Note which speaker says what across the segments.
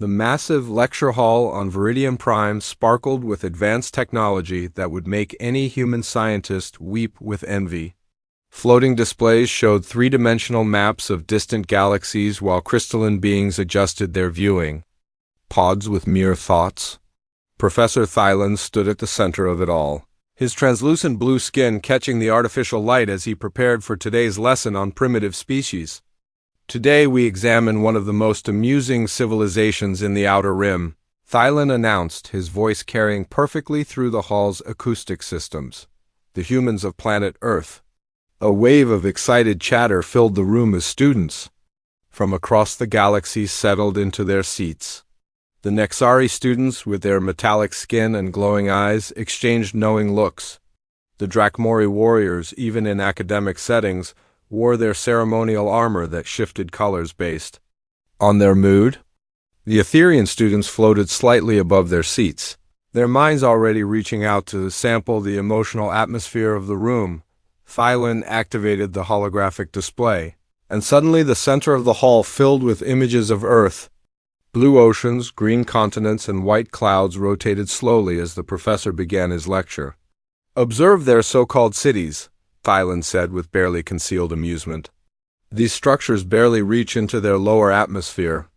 Speaker 1: The massive lecture hall on Viridian Prime sparkled with advanced technology that would make any human scientist weep with envy. Floating displays showed three-dimensional maps of distant galaxies while crystalline beings adjusted their viewing. Pods with mere thoughts? Professor Thylan stood at the center of it all, his translucent blue skin catching the artificial light as he prepared for today's lesson on primitive species. Today we examine one of the most amusing civilizations in the Outer Rim, Thylan announced, his voice carrying perfectly through the hall's acoustic systems. The humans of planet Earth. A wave of excited chatter filled the room as students from across the galaxy settled into their seats. The Nexari students, with their metallic skin and glowing eyes, exchanged knowing looks. The Drakmori warriors, even in academic settings, wore their ceremonial armor that shifted colors based on their mood. The Etherian students floated slightly above their seats, their minds already reaching out to sample the emotional atmosphere of the room. Thylan activated the holographic display, and suddenly the center of the hall filled with images of Earth. Blue oceans, green continents, and white clouds rotated slowly as the professor began his lecture. "Observe their so-called cities," Thylan said with barely concealed amusement. "These structures barely reach into their lower atmosphere.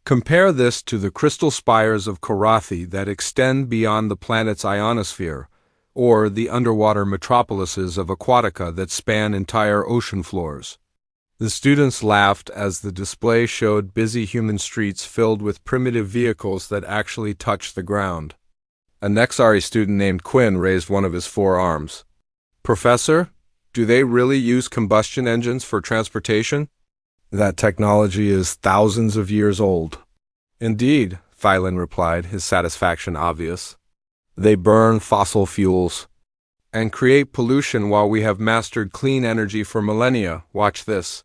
Speaker 1: Compare this to the crystal spires of Korathi that extend beyond the planet's ionosphere, or the underwater metropolises of Aquatica that span entire ocean floors." The students laughed as the display showed busy human streets filled with primitive vehicles that actually touched the ground. A Nexari student named Quinn raised one of his forearms. "Professor, do they really use combustion engines for transportation?" "That technology is thousands of years old." "Indeed," Thylan replied, his satisfaction obvious. "They burn fossil fuels and create pollution while we have mastered clean energy for millennia. Watch this."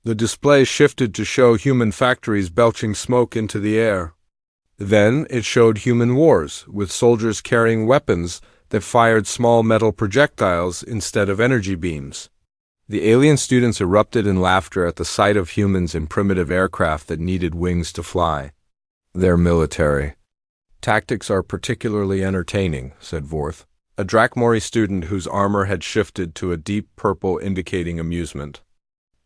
Speaker 1: The display shifted to show human factories belching smoke into the air. Then it showed human wars, with soldiers carrying weapons that fired small metal projectiles instead of energy beams. The alien students erupted in laughter at the sight of humans in primitive aircraft that needed wings to fly. "Their military tactics are particularly entertaining," said Vorth, a Drakmori student whose armor had shifted to a deep purple indicating amusement.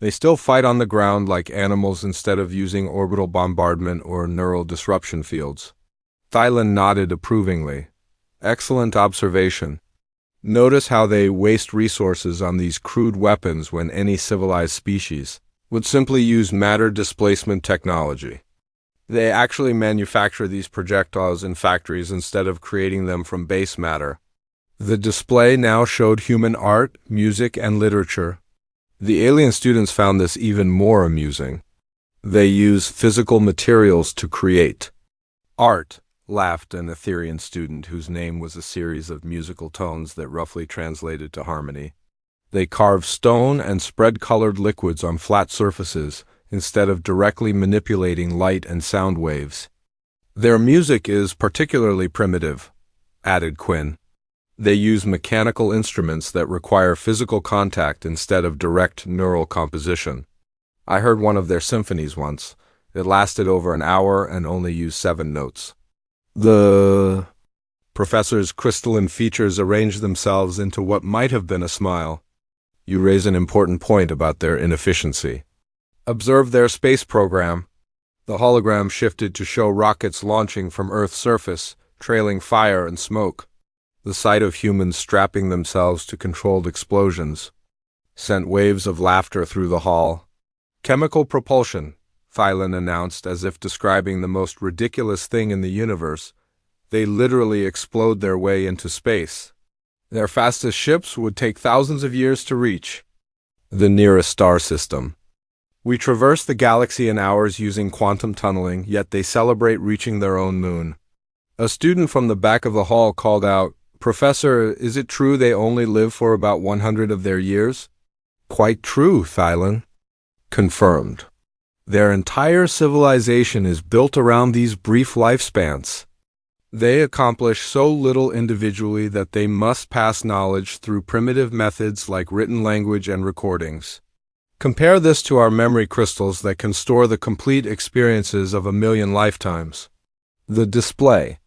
Speaker 1: "They still fight on the ground like animals instead of using orbital bombardment or neural disruption fields." Thylan nodded approvingly. "Excellent observation. Notice how they waste resources on these crude weapons when any civilized species would simply use matter displacement technology. They actually manufacture these projectiles in factories instead of creating them from base matter." The display now showed human art, music, and literature. The alien students found this even more amusing. "They use physical materials to create art," laughed an Etherian student whose name was a series of musical tones that roughly translated to harmony. "They carve stone and spread colored liquids on flat surfaces instead of directly manipulating light and sound waves." "Their music is particularly primitive," added Quinn. "They use mechanical instruments that require physical contact instead of direct neural composition. I heard one of their symphonies once. It lasted over an hour and only used 7 notes." The professor's crystalline features arranged themselves into what might have been a smile. "You raise an important point about their inefficiency. Observe their space program." The hologram shifted to show rockets launching from Earth's surface, trailing fire and smoke. The sight of humans strapping themselves to controlled explosions sent waves of laughter through the hall. "Chemical propulsion," Thylan announced as if describing the most ridiculous thing in the universe. "They literally explode their way into space. Their fastest ships would take thousands of years to reach the nearest star system. We traverse the galaxy in hours using quantum tunneling, yet they celebrate reaching their own moon." A student from the back of the hall called out, "Professor, is it true they only live for about 100 of their years?" "Quite true, Thylan." "Confirmed. Their entire civilization is built around these brief lifespans. They accomplish so little individually that they must pass knowledge through primitive methods like written language and recordings. Compare this to our memory crystals that can store the complete experiences of a million lifetimes. The display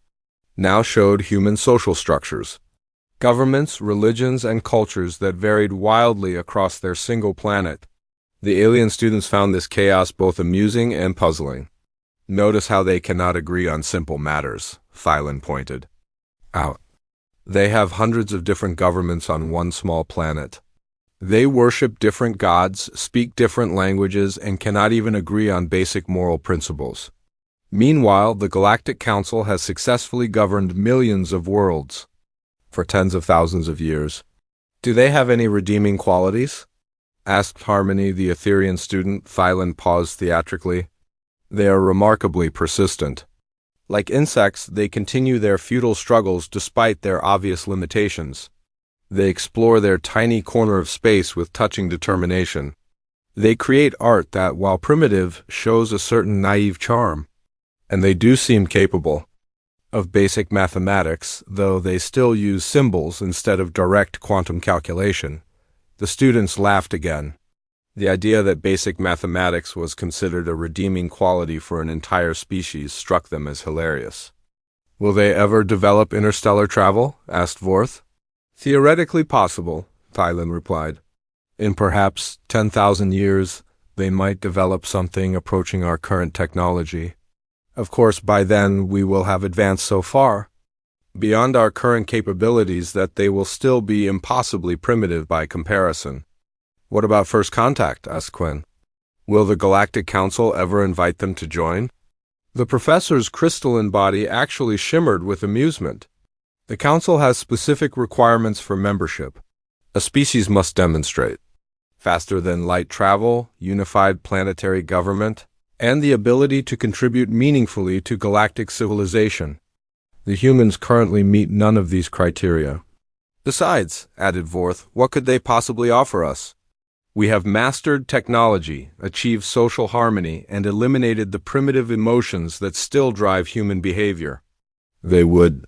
Speaker 1: now showed human social structures, governments, religions, and cultures that varied wildly across their single planet. The alien students found this chaos both amusing and puzzling. Notice how they cannot agree on simple matters, Thailand pointed out. They have hundreds of different governments on one small planet. They worship different gods, speak different languages, and cannot even agree on basic moral principles. Meanwhile, the Galactic Council has successfully governed millions of worlds for tens of thousands of years. Do they have any redeeming qualities? Asked Harmony, the Etherean student. Thailand paused theatrically. They are remarkably persistent. Like insects, they continue their futile struggles despite their obvious limitations. They explore their tiny corner of space with touching determination. They create art that, while primitive, shows a certain naive charm. And they do seem capable of basic mathematics, though they still use symbols instead of direct quantum calculation. The students laughed again. The idea that basic mathematics was considered a redeeming quality for an entire species struck them as hilarious. Will they ever develop interstellar travel? Asked Vorth. Theoretically possible, Thailand replied. In perhaps 10,000 years, they might develop something approaching our current technology. Of course, by then we will have advanced so far beyond our current capabilities that they will still be impossibly primitive by comparison. What about first contact? Asked Quinn. Will the Galactic Council ever invite them to join? The professor's crystalline body actually shimmered with amusement. The Council has specific requirements for membership. A species must demonstrate faster-than-light travel, unified planetary government, and the ability to contribute meaningfully to galactic civilization. The humans currently meet none of these criteria. Besides, added Vorth, what could they possibly offer us? We have mastered technology, achieved social harmony, and eliminated the primitive emotions that still drive human behavior. They would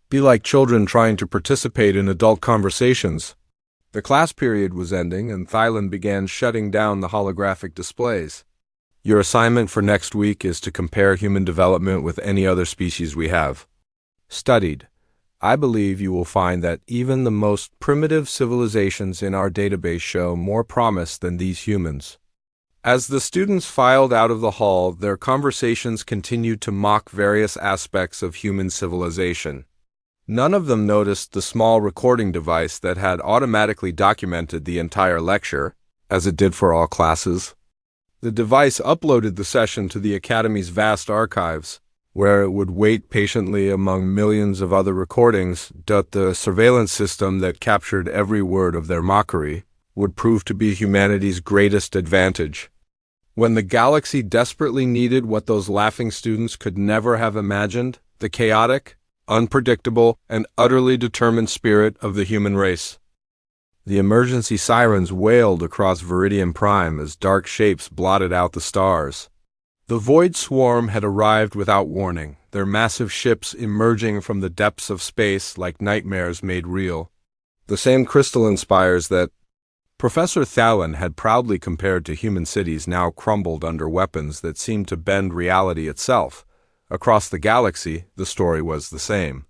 Speaker 1: be like children trying to participate in adult conversations. The class period was ending, and Thailand began shutting down the holographic displays. Your assignment for next week is to compare human development with any other species we have studied. I believe you will find that even the most primitive civilizations in our database show more promise than these humans. As the students filed out of the hall, their conversations continued to mock various aspects of human civilization. None of them noticed the small recording device that had automatically documented the entire lecture, as it did for all classes. The device uploaded the session to the Academy's vast archives, where it would wait patiently among millions of other recordings. The surveillance system that captured every word of their mockery would prove to be humanity's greatest advantage. When the galaxy desperately needed what those laughing students could never have imagined, the chaotic, unpredictable, and utterly determined spirit of the human race. The emergency sirens wailed across Viridian Prime as dark shapes blotted out the stars. The Void Swarm had arrived without warning, their massive ships emerging from the depths of space like nightmares made real. The same crystalline spires that Professor Thalen had proudly compared to human cities now crumbled under weapons that seemed to bend reality itself. Across the galaxy, the story was the same.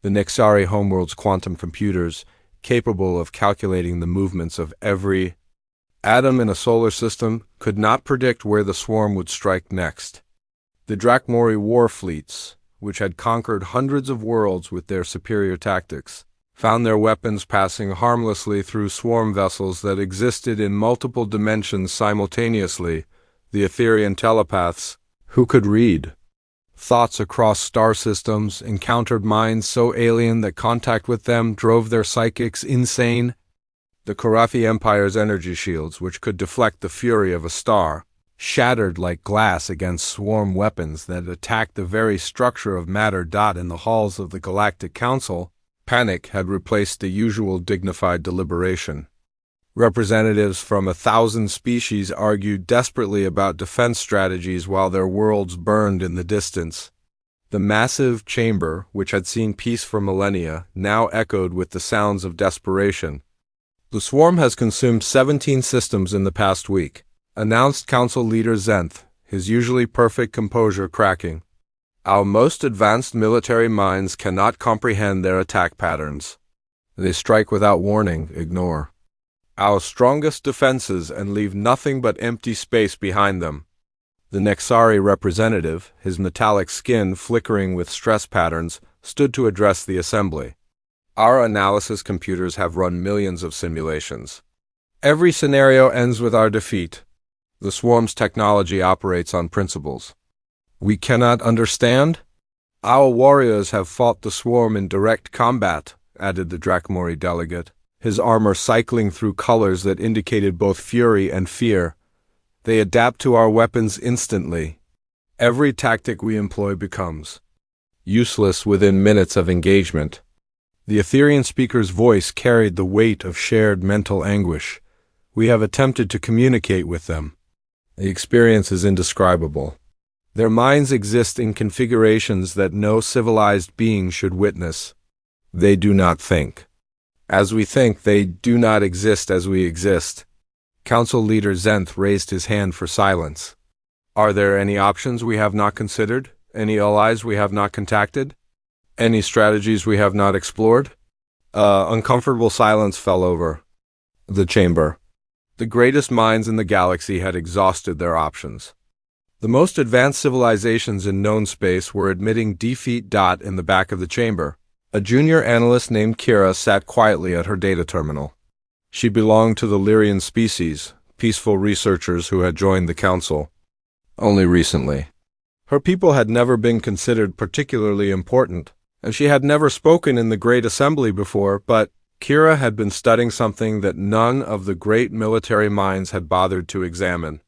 Speaker 1: The Nixari homeworld's quantum computers, capable of calculating the movements of every atom in a solar system, could not predict where the swarm would strike next. The Drakmori war fleets, which had conquered hundreds of worlds with their superior tactics, found their weapons passing harmlessly through swarm vessels that existed in multiple dimensions simultaneously. The Etherian telepaths, who could read thoughts across star systems, encountered minds so alien that contact with them drove their psychics insane. The Karafi Empire's energy shields, which could deflect the fury of a star, shattered like glass against swarm weapons that attacked the very structure of matter. In the halls of the Galactic Council, panic had replaced the usual dignified deliberation. Representatives from 1,000 species argued desperately about defense strategies while their worlds burned in the distance. The massive chamber, which had seen peace for millennia, now echoed with the sounds of desperation. The swarm has consumed 17 systems in the past week, announced Council Leader Zenth, his usually perfect composure cracking. Our most advanced military minds cannot comprehend their attack patterns. They strike without warning, ignore our strongest defenses and leave nothing but empty space behind them. The Nexari representative, his metallic skin flickering with stress patterns, stood to address the assembly. Our analysis computers have run millions of simulations. Every scenario ends with our defeat. The swarm's technology operates on principles we cannot understand. Our warriors have fought the swarm in direct combat, added the Drakmori delegate, his armor cycling through colors that indicated both fury and fear. They adapt to our weapons instantly. Every tactic we employ becomes useless within minutes of engagement. The Etherian speaker's voice carried the weight of shared mental anguish. We have attempted to communicate with them. The experience is indescribable. Their minds exist in configurations that no civilized being should witness. They do not think. As we think, they do not exist as we exist. Council Leader Zenth raised his hand for silence. Are there any options we have not considered? Any allies we have not contacted? Any strategies we have not explored? Uncomfortable silence fell over the chamber. The greatest minds in the galaxy had exhausted their options. The most advanced civilizations in known space were admitting defeat. In the back of the chamber, a junior analyst named Kira sat quietly at her data terminal. She belonged to the Lyrian species, peaceful researchers who had joined the council only recently. Her people had never been considered particularly important, and she had never spoken in the Great Assembly before, but Kira had been studying something that none of the great military minds had bothered to examine.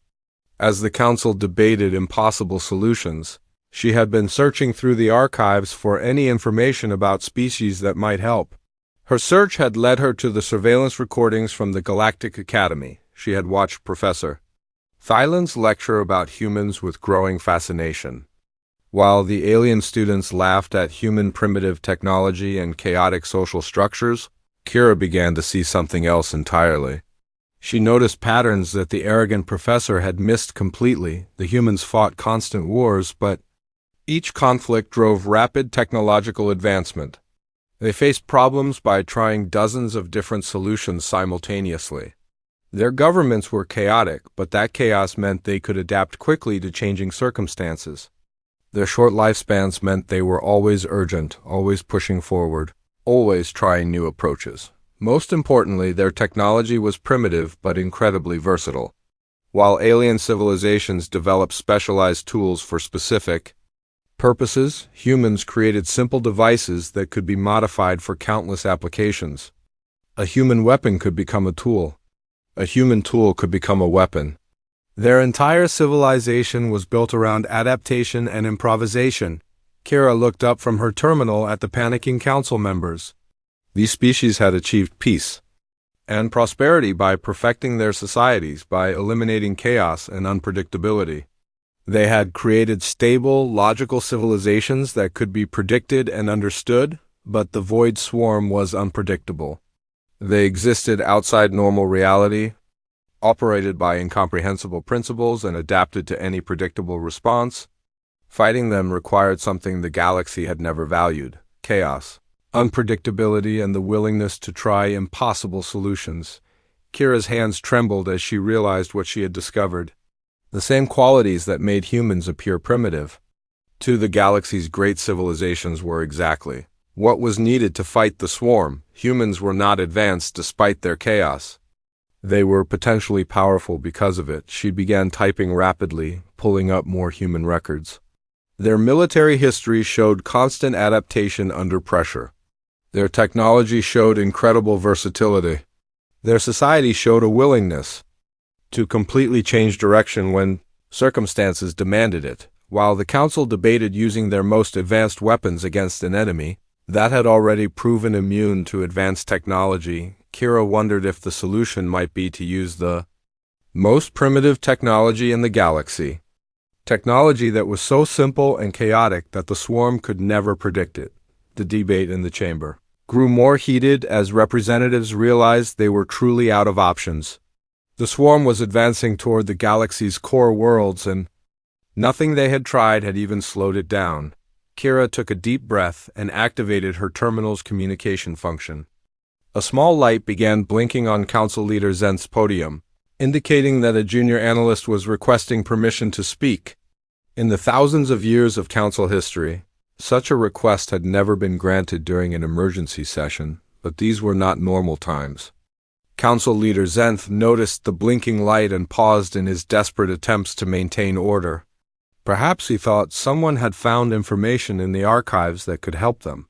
Speaker 1: As the council debated impossible solutions, she had been searching through the archives for any information about species that might help. Her search had led her to the surveillance recordings from the Galactic Academy. She had watched Professor Thylan's lecture about humans with growing fascination. While the alien students laughed at human primitive technology and chaotic social structures, Kira began to see something else entirely. She noticed patterns that the arrogant professor had missed completely. The humans fought constant wars, but each conflict drove rapid technological advancement. They faced problems by trying dozens of different solutions simultaneously. Their governments were chaotic, but that chaos meant they could adapt quickly to changing circumstances. Their short lifespans meant they were always urgent, always pushing forward, always trying new approaches. Most importantly, their technology was primitive but incredibly versatile. While alien civilizations developed specialized tools for specific purposes, humans created simple devices that could be modified for countless applications. A human weapon could become a tool. A human tool could become a weapon. Their entire civilization was built around adaptation and improvisation. Kira looked up from her terminal at the panicking council members. These species had achieved peace and prosperity by perfecting their societies, by eliminating chaos and unpredictability. They had created stable, logical civilizations that could be predicted and understood, but the void swarm was unpredictable. They existed outside normal reality, operated by incomprehensible principles, and adapted to any predictable response. Fighting them required something the galaxy had never valued: chaos, unpredictability, and the willingness to try impossible solutions. Kira's hands trembled as she realized what she had discovered. The same qualities that made humans appear primitive to the galaxy's great civilizations were exactly what was needed to fight the swarm. Humans were not advanced despite their chaos. They were potentially powerful because of it. She began typing rapidly, pulling up more human records. Their military history showed constant adaptation under pressure. Their technology showed incredible versatility. Their society showed a willingness to completely change direction when circumstances demanded it. While the council debated using their most advanced weapons against an enemy that had already proven immune to advanced technology, Kira wondered if the solution might be to use the most primitive technology in the galaxy. Technology that was so simple and chaotic that the swarm could never predict it. The debate in the chamber grew more heated as representatives realized they were truly out of options. The swarm was advancing toward the galaxy's core worlds, and nothing they had tried had even slowed it down. Kira took a deep breath and activated her terminal's communication function. A small light began blinking on Council Leader Zenth's podium, indicating that a junior analyst was requesting permission to speak. In the thousands of years of Council history, such a request had never been granted during an emergency session, but these were not normal times. Council Leader Zenth noticed the blinking light and paused in his desperate attempts to maintain order. Perhaps he thought someone had found information in the archives that could help them.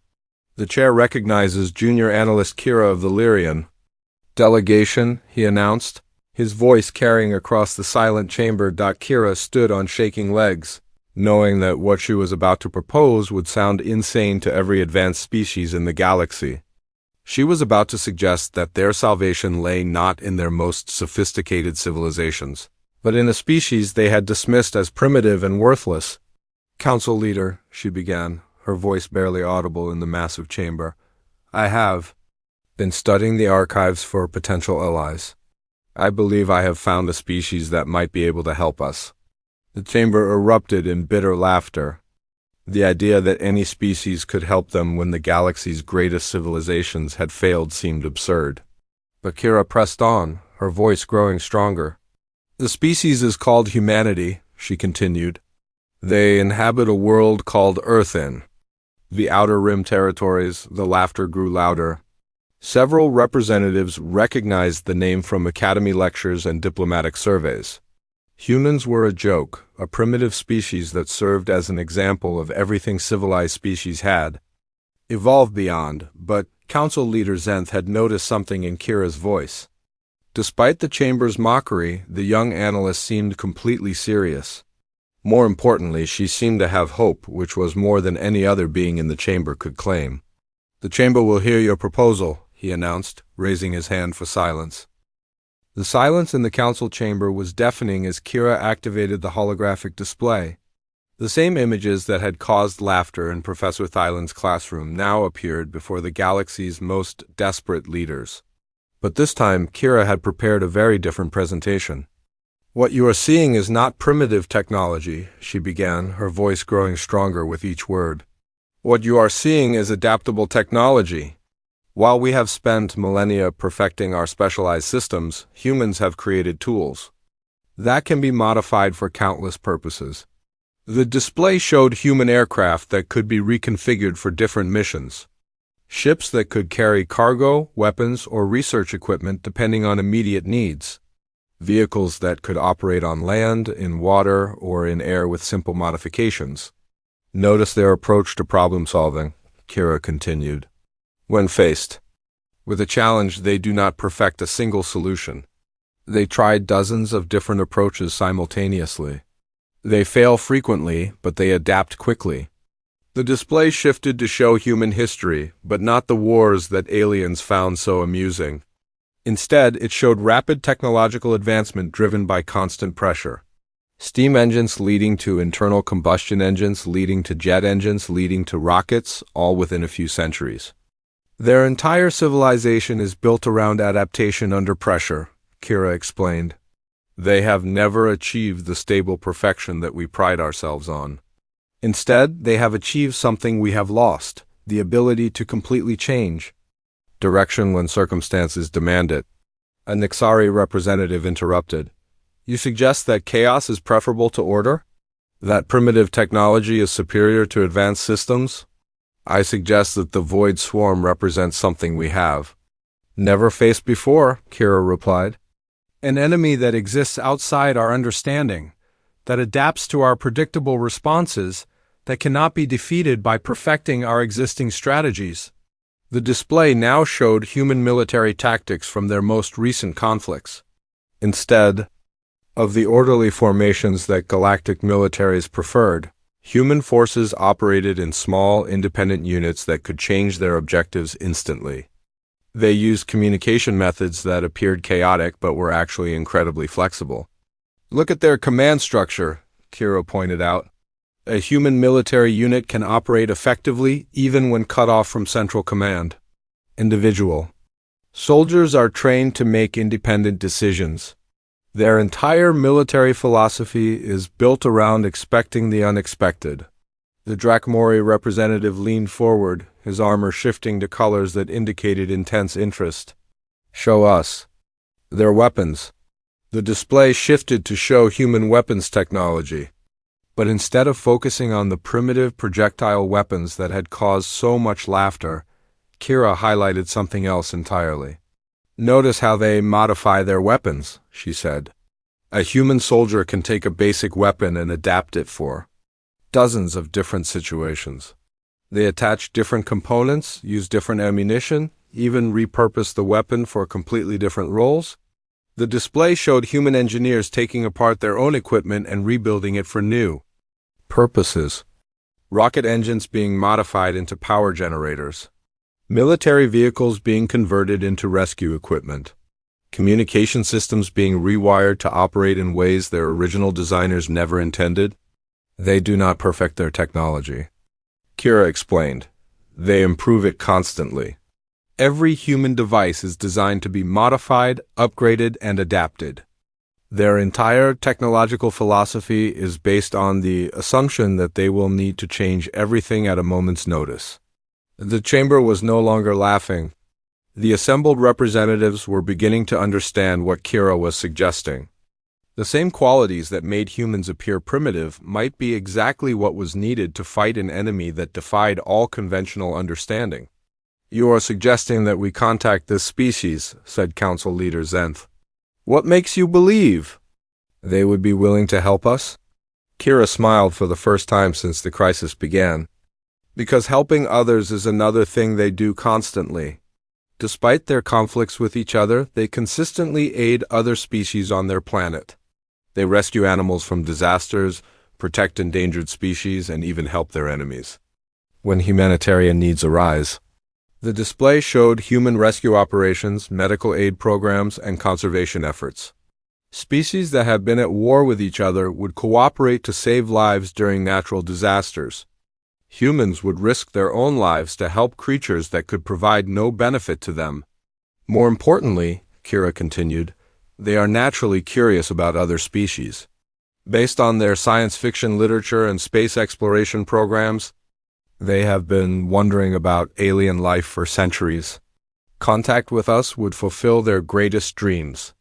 Speaker 1: The chair recognizes Junior Analyst Kira of the Lyrian. Delegation, he announced, his voice carrying across the silent chamber. Kira stood on shaking legs, knowing that what she was about to propose would sound insane to every advanced species in the galaxy. She was about to suggest that their salvation lay not in their most sophisticated civilizations, but in a species they had dismissed as primitive and worthless. Council Leader, she began, her voice barely audible in the massive chamber, I have been studying the archives for potential allies. I believe I have found a species that might be able to help us. The chamber erupted in bitter laughter. The idea that any species could help them when the galaxy's greatest civilizations had failed seemed absurd. But Kira pressed on, her voice growing stronger. The species is called humanity, she continued. They inhabit a world called Earthin. The Outer Rim territories. The laughter grew louder. Several representatives recognized the name from academy lectures and diplomatic surveys. Humans were a joke, a primitive species that served as an example of everything civilized species had evolved beyond, but Council Leader Zenth had noticed something in Kira's voice. Despite the chamber's mockery, the young analyst seemed completely serious. More importantly, she seemed to have hope, which was more than any other being in the chamber could claim. The chamber will hear your proposal, he announced, raising his hand for silence. The silence in the council chamber was deafening as Kira activated the holographic display. The same images that had caused laughter in Professor Thyland's classroom now appeared before the galaxy's most desperate leaders. But this time, Kira had prepared a very different presentation. What you are seeing is not primitive technology, she began, her voice growing stronger with each word. What you are seeing is adaptable technology. While we have spent millennia perfecting our specialized systems, humans have created tools that can be modified for countless purposes. The display showed human aircraft that could be reconfigured for different missions. Ships that could carry cargo, weapons, or research equipment depending on immediate needs. Vehicles that could operate on land, in water, or in air with simple modifications. Notice their approach to problem solving, Kira continued. When faced with a challenge, they do not perfect a single solution. They try dozens of different approaches simultaneously. They fail frequently, but they adapt quickly. The display shifted to show human history, but not the wars that aliens found so amusing. Instead, it showed rapid technological advancement driven by constant pressure. Steam engines leading to internal combustion engines, leading to jet engines, leading to rockets, all within a few centuries. Their entire civilization is built around adaptation under pressure, Kira explained. They have never achieved the stable perfection that we pride ourselves on. Instead, they have achieved something we have lost, the ability to completely change direction when circumstances demand it. A Nixari representative interrupted. You suggest that chaos is preferable to order? That primitive technology is superior to advanced systems? I suggest that the Void Swarm represents something we have never faced before, Kira replied. An enemy that exists outside our understanding, that adapts to our predictable responses, that cannot be defeated by perfecting our existing strategies. The display now showed human military tactics from their most recent conflicts. Instead of the orderly formations that galactic militaries preferred, human forces operated in small, independent units that could change their objectives instantly. They used communication methods that appeared chaotic but were actually incredibly flexible. Look at their command structure, Kira pointed out. A human military unit can operate effectively even when cut off from central command. Individual. Soldiers are trained to make independent decisions. Their entire military philosophy is built around expecting the unexpected. The Drakmori representative leaned forward, his armor shifting to colors that indicated intense interest. Show us. Their weapons. The display shifted to show human weapons technology. But instead of focusing on the primitive projectile weapons that had caused so much laughter, Kira highlighted something else entirely. Notice how they modify their weapons, she said. A human soldier can take a basic weapon and adapt it for dozens of different situations. They attach different components, use different ammunition, even repurpose the weapon for completely different roles. The display showed human engineers taking apart their own equipment and rebuilding it for new purposes. Rocket engines being modified into power generators. Military vehicles being converted into rescue equipment. Communication systems being rewired to operate in ways their original designers never intended. They do not perfect their technology, Kira explained. They improve it constantly. Every human device is designed to be modified, upgraded, and adapted. Their entire technological philosophy is based on the assumption that they will need to change everything at a moment's notice. The chamber was no longer laughing. The assembled representatives were beginning to understand what Kira was suggesting. The same qualities that made humans appear primitive might be exactly what was needed to fight an enemy that defied all conventional understanding. You are suggesting that we contact this species, said Council Leader Zenth. What makes you believe they would be willing to help us? Kira smiled for the first time since the crisis began. Because helping others is another thing they do constantly. Despite their conflicts with each other, they consistently aid other species on their planet. They rescue animals from disasters, protect endangered species, and even help their enemies when humanitarian needs arise. The display showed human rescue operations, medical aid programs, and conservation efforts. Species that have been at war with each other would cooperate to save lives during natural disasters. Humans would risk their own lives to help creatures that could provide no benefit to them. More importantly, Kira continued, they are naturally curious about other species. Based on their science fiction literature and space exploration programs, they have been wondering about alien life for centuries. Contact with us would fulfill their greatest dreams.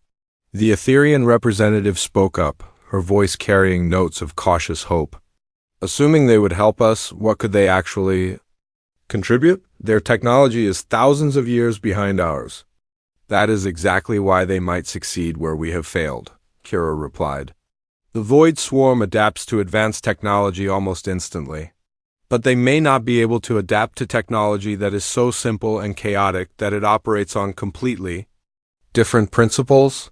Speaker 1: The Etherian representative spoke up, her voice carrying notes of cautious hope. Assuming they would help us, what could they actually contribute? Their technology is thousands of years behind ours. That is exactly why they might succeed where we have failed, Kira replied. The Void Swarm adapts to advanced technology almost instantly. But they may not be able to adapt to technology that is so simple and chaotic that it operates on completely different principles.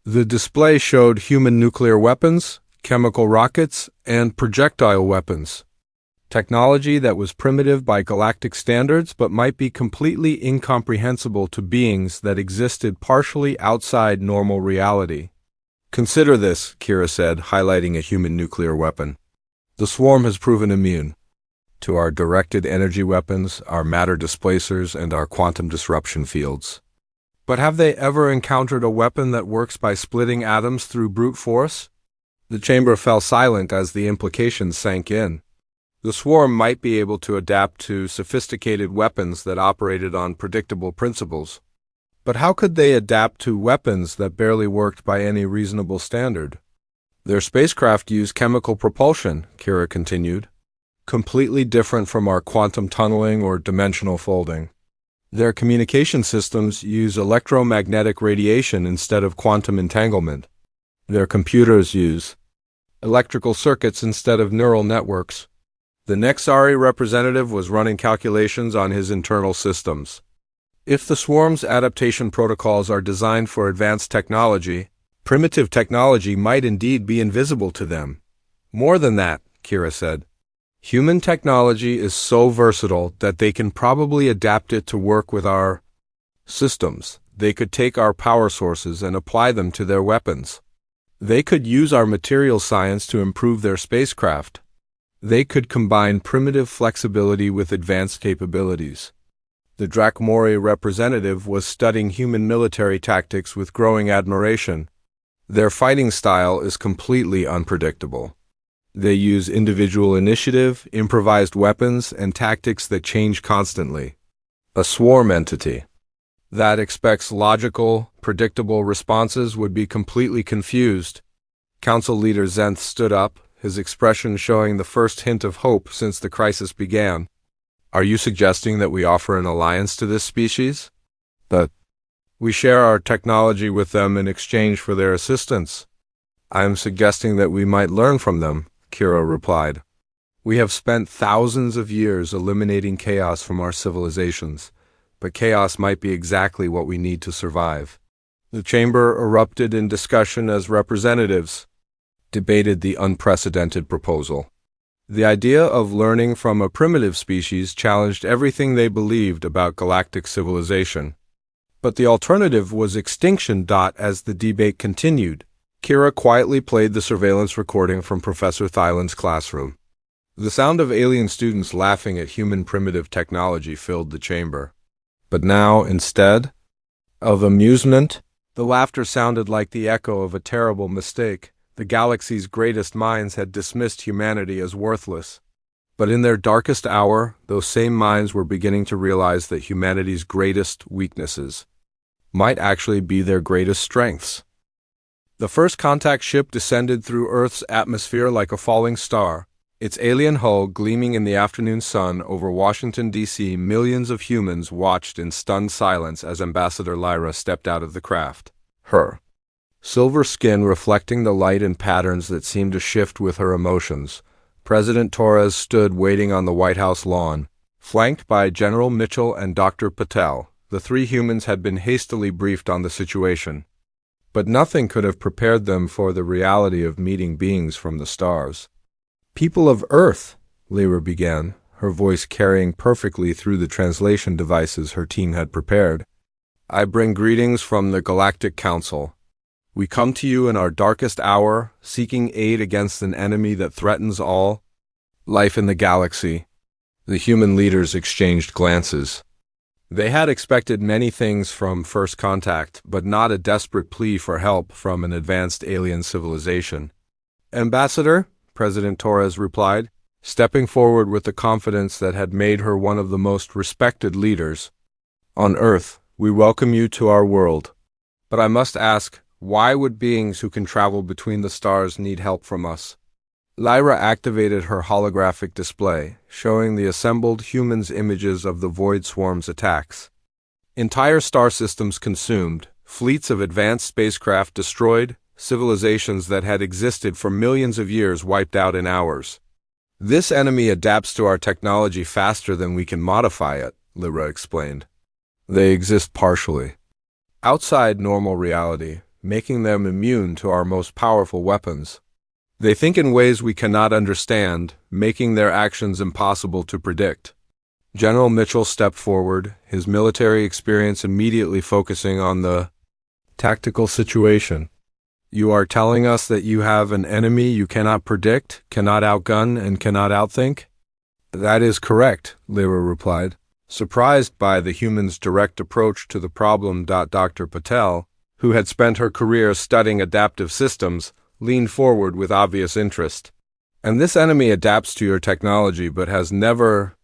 Speaker 1: The display showed human nuclear weapons, chemical rockets, and projectile weapons. Technology that was primitive by galactic standards but might be completely incomprehensible to beings that existed partially outside normal reality. Consider this, Kira said, highlighting a human nuclear weapon. The swarm has proven immune to our directed energy weapons, our matter displacers, and our quantum disruption fields. But have they ever encountered a weapon that works by splitting atoms through brute force? The chamber fell silent as the implications sank in. The swarm might be able to adapt to sophisticated weapons that operated on predictable principles. But how could they adapt to weapons that barely worked by any reasonable standard? Their spacecraft use chemical propulsion, Kira continued, completely different from our quantum tunneling or dimensional folding. Their communication systems use electromagnetic radiation instead of quantum entanglement. Their computers use electrical circuits instead of neural networks. The Nexari representative was running calculations on his internal systems. If the swarm's adaptation protocols are designed for advanced technology, primitive technology might indeed be invisible to them. More than that, Kira said. Human technology is so versatile that they can probably adapt it to work with our systems. They could take our power sources and apply them to their weapons. They could use our material science to improve their spacecraft. They could combine primitive flexibility with advanced capabilities. The Drakmori representative was studying human military tactics with growing admiration. Their fighting style is completely unpredictable. They use individual initiative, improvised weapons, and tactics that change constantly. A swarm entity that expects logical, predictable responses would be completely confused. Council leader Zenth stood up, his expression showing the first hint of hope since the crisis began. Are you suggesting that we offer an alliance to this species? That we share our technology with them in exchange for their assistance? I am suggesting that we might learn from them, Kira replied. We have spent thousands of years eliminating chaos from our civilizations, but chaos might be exactly what we need to survive. The chamber erupted in discussion as representatives debated the unprecedented proposal. The idea of learning from a primitive species challenged everything they believed about galactic civilization. But the alternative was extinction. As the debate continued, Kira quietly played the surveillance recording from Professor Thyland's classroom. The sound of alien students laughing at human primitive technology filled the chamber. But now, instead of amusement, the laughter sounded like the echo of a terrible mistake. The galaxy's greatest minds had dismissed humanity as worthless. But in their darkest hour, those same minds were beginning to realize that humanity's greatest weaknesses might actually be their greatest strengths. The first contact ship descended through Earth's atmosphere like a falling star, its alien hull gleaming in the afternoon sun over Washington, D.C. Millions of humans watched in stunned silence as Ambassador Lyra stepped out of the craft. Her silver skin reflecting the light in patterns that seemed to shift with her emotions. President Torres stood waiting on the White House lawn, flanked by General Mitchell and Dr. Patel. The three humans had been hastily briefed on the situation, but nothing could have prepared them for the reality of meeting beings from the stars. People of Earth, Lyra began, her voice carrying perfectly through the translation devices her team had prepared. I bring greetings from the Galactic Council. We come to you in our darkest hour, seeking aid against an enemy that threatens all life in the galaxy. The human leaders exchanged glances. They had expected many things from first contact, but not a desperate plea for help from an advanced alien civilization. Ambassador, President Torres replied, stepping forward with the confidence that had made her one of the most respected leaders. On Earth, we welcome you to our world. But I must ask, why would beings who can travel between the stars need help from us? Lyra activated her holographic display, showing the assembled humans images of the Void Swarm's attacks. Entire star systems consumed, fleets of advanced spacecraft destroyed, civilizations that had existed for millions of years wiped out in hours. This enemy adapts to our technology faster than we can modify it, Lyra explained. They exist partially outside normal reality, making them immune to our most powerful weapons. They think in ways we cannot understand, making their actions impossible to predict. General Mitchell stepped forward, his military experience immediately focusing on the tactical situation. You are telling us that you have an enemy you cannot predict, cannot outgun, and cannot outthink? That is correct, Lyra replied, surprised by the human's direct approach to the problem. Dr. Patel, who had spent her career studying adaptive systems, leaned forward with obvious interest. And this enemy adapts to your technology but has never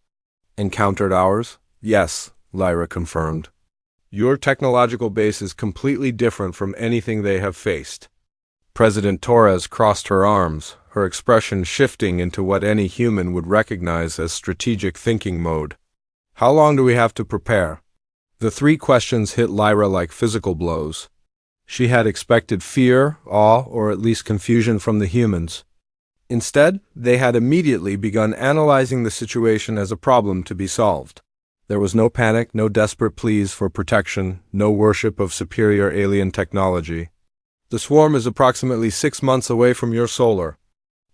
Speaker 1: encountered ours? Yes, Lyra confirmed. Your technological base is completely different from anything they have faced. President Torres crossed her arms, her expression shifting into what any human would recognize as strategic thinking mode. How long do we have to prepare? The three questions hit Lyra like physical blows. She had expected fear, awe, or at least confusion from the humans. Instead, they had immediately begun analyzing the situation as a problem to be solved. There was no panic, no desperate pleas for protection, no worship of superior alien technology. The swarm is approximately 6 months away from your solar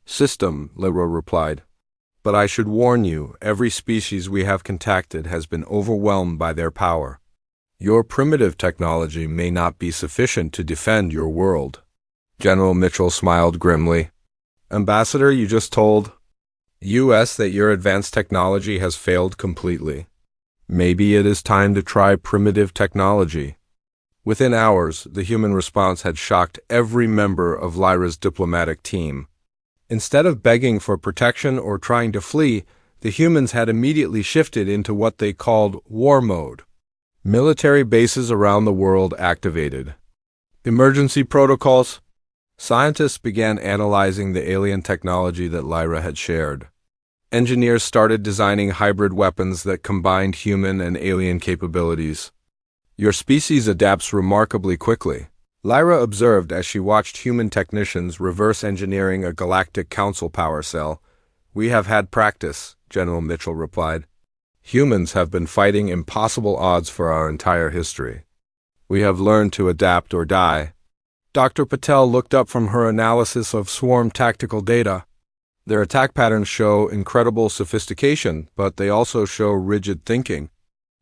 Speaker 1: system, Lyra replied. But I should warn you, every species we have contacted has been overwhelmed by their power. Your primitive technology may not be sufficient to defend your world. General Mitchell smiled grimly. Ambassador, you just told U.S. that your advanced technology has failed completely. Maybe it is time to try primitive technology. Within hours, the human response had shocked every member of Lyra's diplomatic team. Instead of begging for protection or trying to flee, the humans had immediately shifted into what they called war mode. Military bases around the world activated. Emergency protocols. Scientists began analyzing the alien technology that Lyra had shared. Engineers started designing hybrid weapons that combined human and alien capabilities. Your species adapts remarkably quickly, Lyra observed as she watched human technicians reverse engineering a Galactic Council power cell. We have had practice, General Mitchell replied. Humans have been fighting impossible odds for our entire history. We have learned to adapt or die. Dr. Patel looked up from her analysis of swarm tactical data. Their attack patterns show incredible sophistication, but they also show rigid thinking.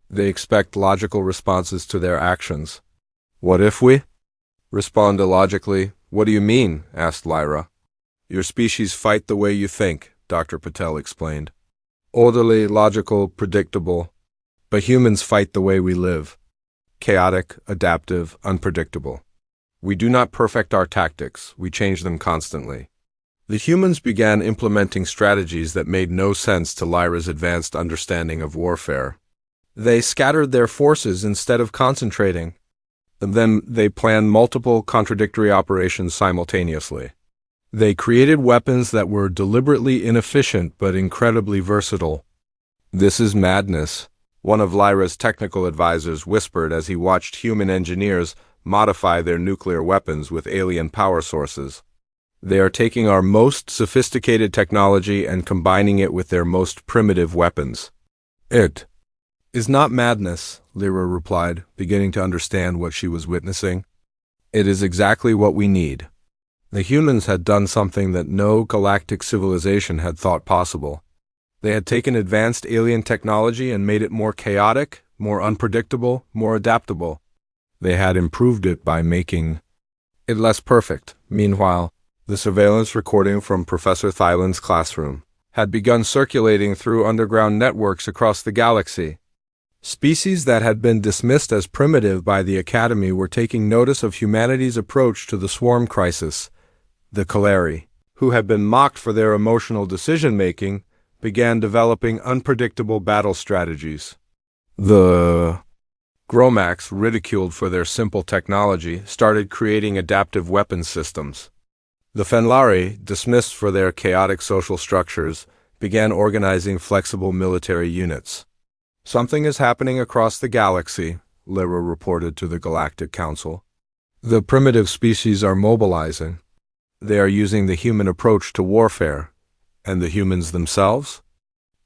Speaker 1: They expect logical responses to their actions. What if we respond illogically? What do you mean? Asked Lyra. Your species fight the way you think, Dr. Patel explained. Orderly, logical, predictable. But humans fight the way we live. Chaotic, adaptive, unpredictable. We do not perfect our tactics, we change them constantly. The humans began implementing strategies that made no sense to Lyra's advanced understanding of warfare. They scattered their forces instead of concentrating. Then they planned multiple contradictory operations simultaneously. They created weapons that were deliberately inefficient but incredibly versatile. This is madness, one of Lyra's technical advisors whispered as he watched human engineers modify their nuclear weapons with alien power sources. They are taking our most sophisticated technology and combining it with their most primitive weapons. It is not madness, Lyra replied, beginning to understand what she was witnessing. It is exactly what we need. The humans had done something that no galactic civilization had thought possible. They had taken advanced alien technology and made it more chaotic, more unpredictable, more adaptable. They had improved it by making it less perfect. Meanwhile, the surveillance recording from Professor Thyland's classroom had begun circulating through underground networks across the galaxy. Species that had been dismissed as primitive by the Academy were taking notice of humanity's approach to the swarm crisis. The Kaleri, who had been mocked for their emotional decision-making, began developing unpredictable battle strategies. The Gromax, ridiculed for their simple technology, started creating adaptive weapons systems. The Fenlari, dismissed for their chaotic social structures, began organizing flexible military units. Something is happening across the galaxy, Lyra reported to the Galactic Council. The primitive species are mobilizing. They are using the human approach to warfare. And the humans themselves?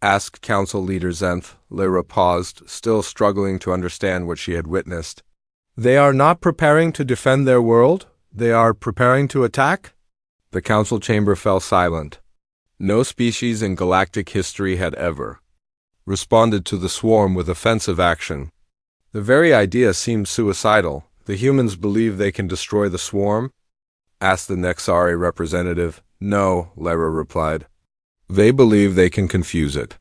Speaker 1: Asked Council Leader Zenth. Lyra paused, still struggling to understand what she had witnessed. They are not preparing to defend their world? They are preparing to attack? The council chamber fell silent. No species in galactic history had ever responded to the swarm with offensive action. The very idea seemed suicidal. The humans believe they can destroy the swarm? Asked the Nexari representative. No, Lyra replied. They believe they can confuse it.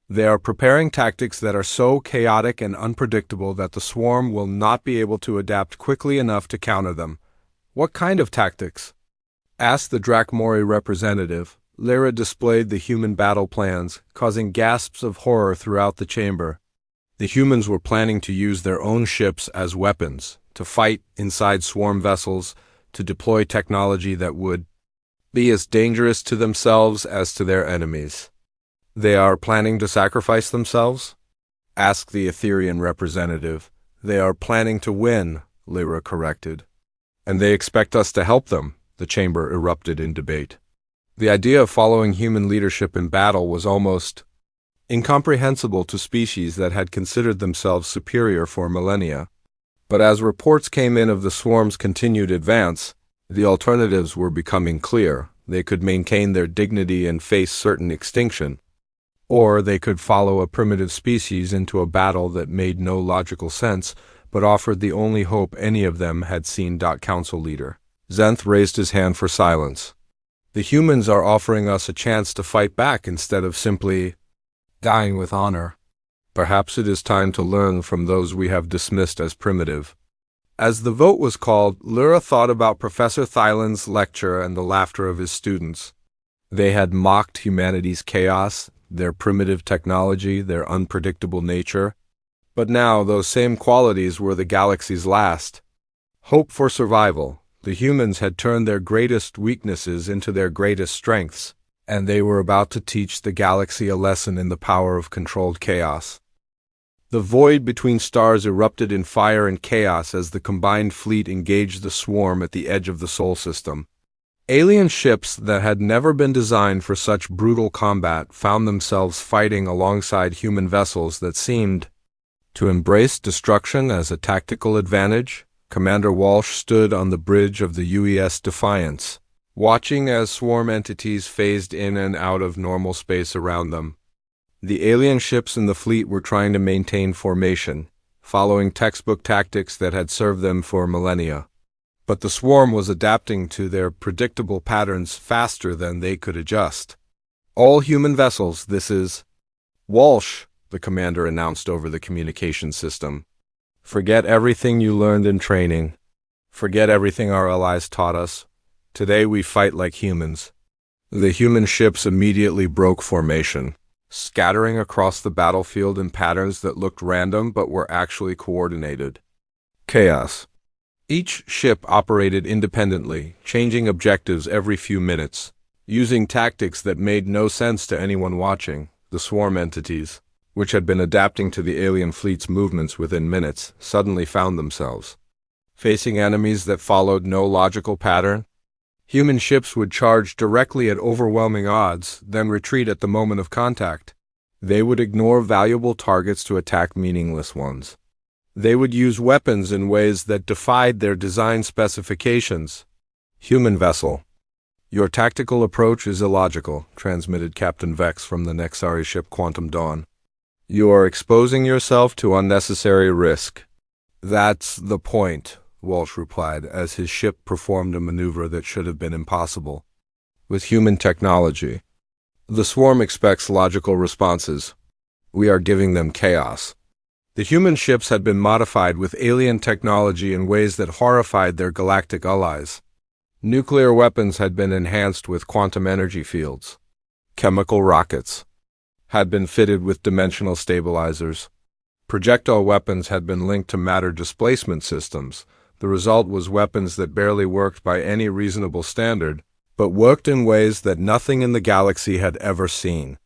Speaker 1: They are preparing tactics that are so chaotic and unpredictable that the swarm will not be able to adapt quickly enough to counter them. What kind of tactics? Asked the Drakmori representative. Lyra displayed the human battle plans, causing gasps of horror throughout the chamber. The humans were planning to use their own ships as weapons, to fight inside swarm vessels, to deploy technology that would be as dangerous to themselves as to their enemies. They are planning to sacrifice themselves? Asked the Etherean representative. They are planning to win, Lyra corrected. And they expect us to help them, the chamber erupted in debate. The idea of following human leadership in battle was almost incomprehensible to species that had considered themselves superior for millennia. But as reports came in of the swarm's continued advance, the alternatives were becoming clear. They could maintain their dignity and face certain extinction, or they could follow a primitive species into a battle that made no logical sense, but offered the only hope any of them had seen. Council Leader Zenth raised his hand for silence. The humans are offering us a chance to fight back instead of simply dying with honor. Perhaps it is time to learn from those we have dismissed as primitive. As the vote was called, Lyra thought about Professor Thyland's lecture and the laughter of his students. They had mocked humanity's chaos, their primitive technology, their unpredictable nature. But now those same qualities were the galaxy's last hope for survival. The humans had turned their greatest weaknesses into their greatest strengths, and they were about to teach the galaxy a lesson in the power of controlled chaos. The void between stars erupted in fire and chaos as the combined fleet engaged the swarm at the edge of the Sol system. Alien ships that had never been designed for such brutal combat found themselves fighting alongside human vessels that seemed to embrace destruction as a tactical advantage. Commander Walsh stood on the bridge of the UES Defiance, watching as swarm entities phased in and out of normal space around them. The alien ships in the fleet were trying to maintain formation, following textbook tactics that had served them for millennia. But the swarm was adapting to their predictable patterns faster than they could adjust. All human vessels, this is Walsh, the commander announced over the communication system. Forget everything you learned in training. Forget everything our allies taught us. Today we fight like humans. The human ships immediately broke formation, scattering across the battlefield in patterns that looked random but were actually coordinated. Chaos. Each ship operated independently, changing objectives every few minutes, using tactics that made no sense to anyone watching. The swarm entities, which had been adapting to the alien fleet's movements within minutes, suddenly found themselves facing enemies that followed no logical pattern. Human ships would charge directly at overwhelming odds, then retreat at the moment of contact. They would ignore valuable targets to attack meaningless ones. They would use weapons in ways that defied their design specifications. Human vessel. Your tactical approach is illogical, transmitted Captain Vex from the Nexari ship Quantum Dawn. You are exposing yourself to unnecessary risk. That's the point, Walsh replied, as his ship performed a maneuver that should have been impossible. With human technology, the swarm expects logical responses. We are giving them chaos. The human ships had been modified with alien technology in ways that horrified their galactic allies. Nuclear weapons had been enhanced with quantum energy fields. Chemical rockets had been fitted with dimensional stabilizers. Projectile weapons had been linked to matter displacement systems. The result was weapons that barely worked by any reasonable standard, but worked in ways that nothing in the galaxy had ever seen.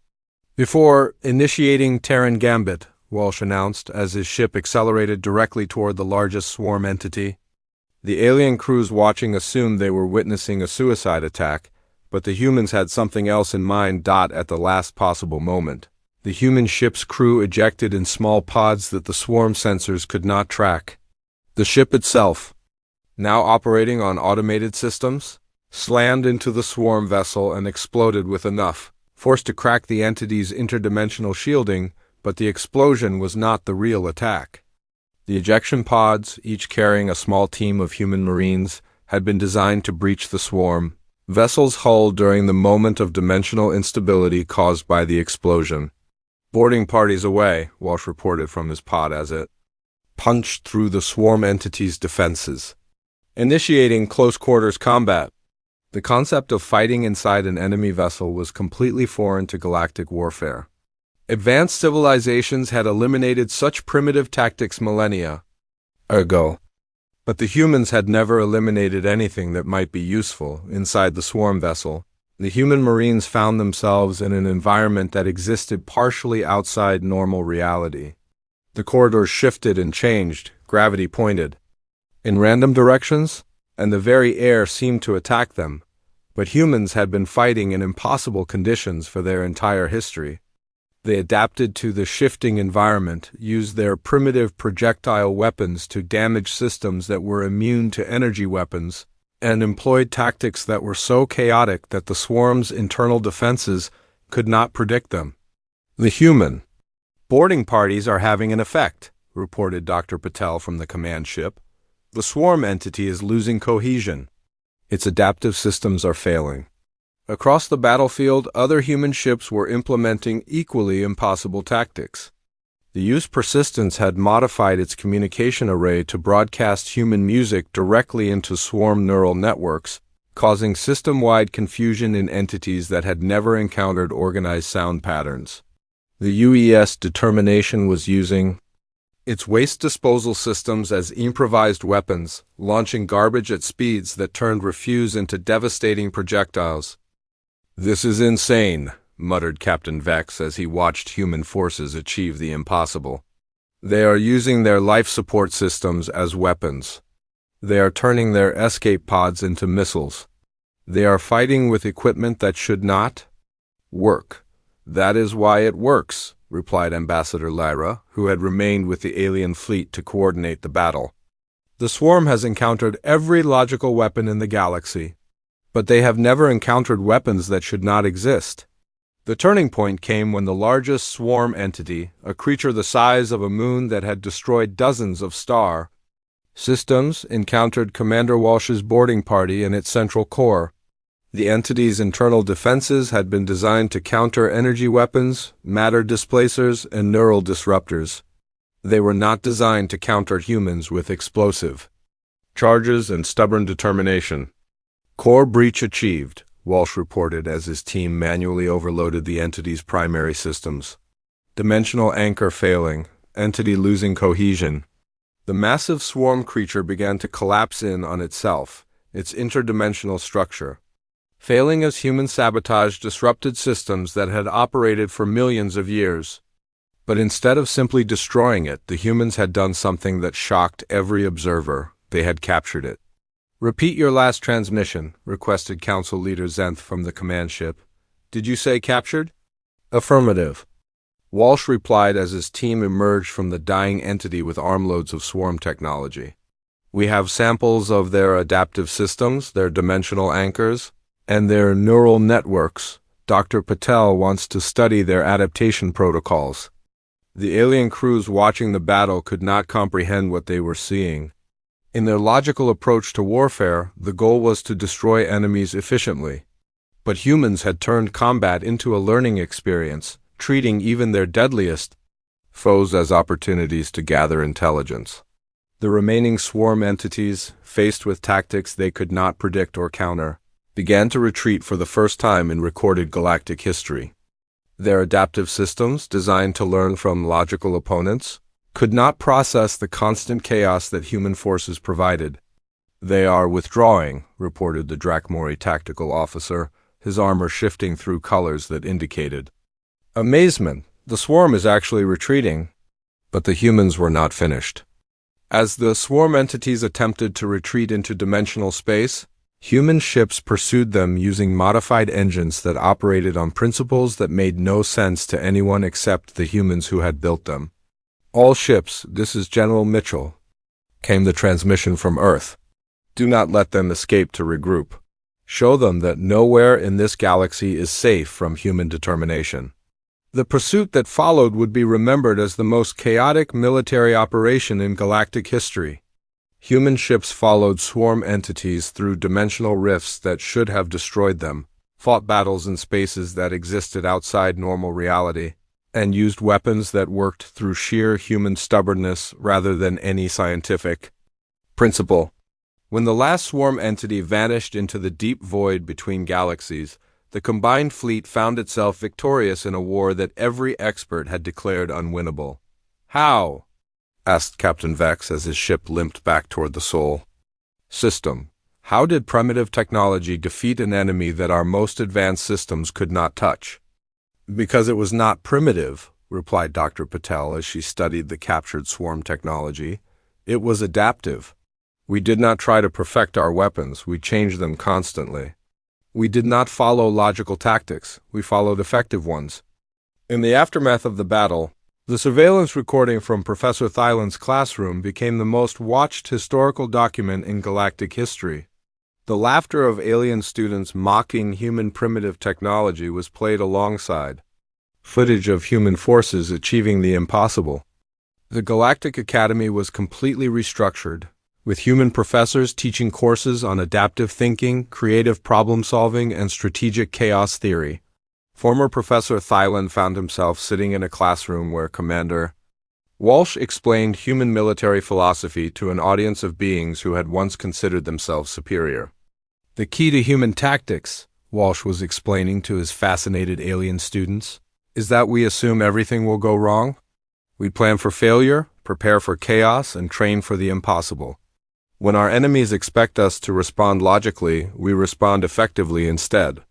Speaker 1: Before initiating Terran Gambit, Walsh announced as his ship accelerated directly toward the largest swarm entity. The alien crews watching assumed they were witnessing a suicide attack, but the humans had something else in mind. At the last possible moment, the human ship's crew ejected in small pods that the swarm sensors could not track. The ship itself, now operating on automated systems, slammed into the swarm vessel and exploded with enough force to crack the entity's interdimensional shielding, but the explosion was not the real attack. The ejection pods, each carrying a small team of human marines, had been designed to breach the swarm vessel's hull during the moment of dimensional instability caused by the explosion. Boarding parties away, Walsh reported from his pod as it punched through the swarm entity's defenses. Initiating close-quarters combat. The concept of fighting inside an enemy vessel was completely foreign to galactic warfare. Advanced civilizations had eliminated such primitive tactics millennia ago. But the humans had never eliminated anything that might be useful inside the swarm vessel. The human marines found themselves in an environment that existed partially outside normal reality. The corridors shifted and changed, gravity pointed in random directions, and the very air seemed to attack them. But humans had been fighting in impossible conditions for their entire history. They adapted to the shifting environment, used their primitive projectile weapons to damage systems that were immune to energy weapons, and employed tactics that were so chaotic that the swarm's internal defenses could not predict them. The human boarding parties are having an effect, reported Dr. Patel from the command ship. The swarm entity is losing cohesion. Its adaptive systems are failing. Across the battlefield, other human ships were implementing equally impossible tactics. The used persistence had modified its communication array to broadcast human music directly into swarm neural networks, causing system-wide confusion in entities that had never encountered organized sound patterns. The UES determination was using its waste disposal systems as improvised weapons, launching garbage at speeds that turned refuse into devastating projectiles. "This is insane," muttered Captain Vex as he watched human forces achieve the impossible. "They are using their life support systems as weapons. They are turning their escape pods into missiles. They are fighting with equipment that should not work." "That is why it works," replied Ambassador Lyra, who had remained with the alien fleet to coordinate the battle. "The swarm has encountered every logical weapon in the galaxy, but they have never encountered weapons that should not exist." The turning point came when the largest swarm entity, a creature the size of a moon that had destroyed dozens of star systems, encountered Commander Walsh's boarding party in its central core. The entity's internal defenses had been designed to counter energy weapons, matter displacers, and neural disruptors. They were not designed to counter humans with explosive charges and stubborn determination. "Core breach achieved," Walsh reported as his team manually overloaded the entity's primary systems. "Dimensional anchor failing, entity losing cohesion." The massive swarm creature began to collapse in on itself, its interdimensional structure. Failing as human sabotage disrupted systems that had operated for millions of years. But instead of simply destroying it, the humans had done something that shocked every observer. They had captured it. "Repeat your last transmission," requested Council Leader Zenth from the command ship. "Did you say captured?" "Affirmative," Walsh replied as his team emerged from the dying entity with armloads of swarm technology. "We have samples of their adaptive systems, their dimensional anchors, and their neural networks. Dr. Patel wants to study their adaptation protocols." The alien crews watching the battle could not comprehend what they were seeing. In their logical approach to warfare, the goal was to destroy enemies efficiently. But humans had turned combat into a learning experience, treating even their deadliest foes as opportunities to gather intelligence. The remaining swarm entities, faced with tactics they could not predict or counter, began to retreat for the first time in recorded galactic history. Their adaptive systems, designed to learn from logical opponents, could not process the constant chaos that human forces provided. "They are withdrawing," reported the Drakmori tactical officer, his armor shifting through colors that indicated amazement. "The swarm is actually retreating." But the humans were not finished. As the swarm entities attempted to retreat into dimensional space, human ships pursued them using modified engines that operated on principles that made no sense to anyone except the humans who had built them. "All ships, this is General Mitchell," came the transmission from Earth. "Do not let them escape to regroup. Show them that nowhere in this galaxy is safe from human determination." The pursuit that followed would be remembered as the most chaotic military operation in galactic history. Human ships followed swarm entities through dimensional rifts that should have destroyed them, fought battles in spaces that existed outside normal reality, and used weapons that worked through sheer human stubbornness rather than any scientific principle. When the last swarm entity vanished into the deep void between galaxies, the combined fleet found itself victorious in a war that every expert had declared unwinnable. "How?" asked Captain Vex as his ship limped back toward the Sol system. "How did primitive technology defeat an enemy that our most advanced systems could not touch?" "Because it was not primitive," replied Dr. Patel as she studied the captured swarm technology. "It was adaptive. We did not try to perfect our weapons, we changed them constantly. We did not follow logical tactics, we followed effective ones." In the aftermath of the battle, the surveillance recording from Professor Thyland's classroom became the most watched historical document in galactic history. The laughter of alien students mocking human primitive technology was played alongside footage of human forces achieving the impossible. The Galactic Academy was completely restructured, with human professors teaching courses on adaptive thinking, creative problem-solving, and strategic chaos theory. Former Professor Thyland found himself sitting in a classroom where Commander Walsh explained human military philosophy to an audience of beings who had once considered themselves superior. The key to human tactics, Walsh was explaining to his fascinated alien students, is that we assume everything will go wrong. We plan for failure, prepare for chaos, and train for the impossible. When our enemies expect us to respond logically, we respond effectively instead.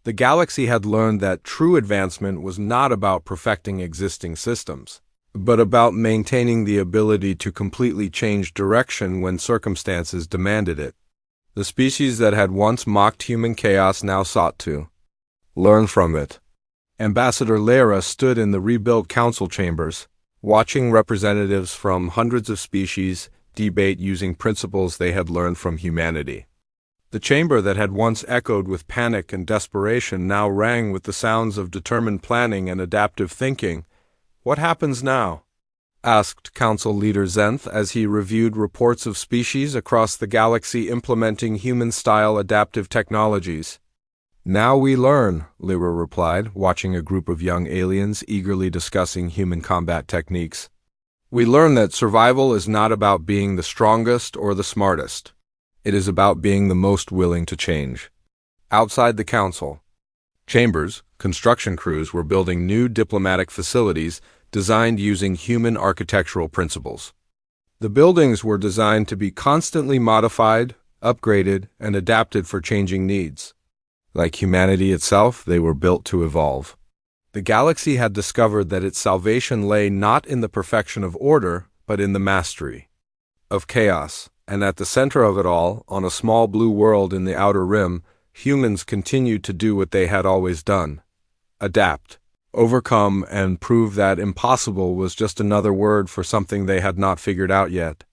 Speaker 1: The galaxy had learned that true advancement was not about perfecting existing systems, but about maintaining the ability to completely change direction when circumstances demanded it. The species that had once mocked human chaos now sought to learn from it. Ambassador Lara stood in the rebuilt council chambers, watching representatives from hundreds of species debate using principles they had learned from humanity. The chamber that had once echoed with panic and desperation now rang with the sounds of determined planning and adaptive thinking. "What happens now?" asked Council Leader Zenth as he reviewed reports of species across the galaxy implementing human-style adaptive technologies. "Now we learn," Lyra replied, watching a group of young aliens eagerly discussing human combat techniques. "We learn that survival is not about being the strongest or the smartest. It is about being the most willing to change." Outside the council chambers, construction crews were building new diplomatic facilities designed using human architectural principles. The buildings were designed to be constantly modified, upgraded, and adapted for changing needs. Like humanity itself, they were built to evolve. The galaxy had discovered that its salvation lay not in the perfection of order, but in the mastery of chaos. And at the center of it all, on a small blue world in the outer rim, humans continued to do what they had always done: adapt, overcome, and prove that impossible was just another word for something they had not figured out yet.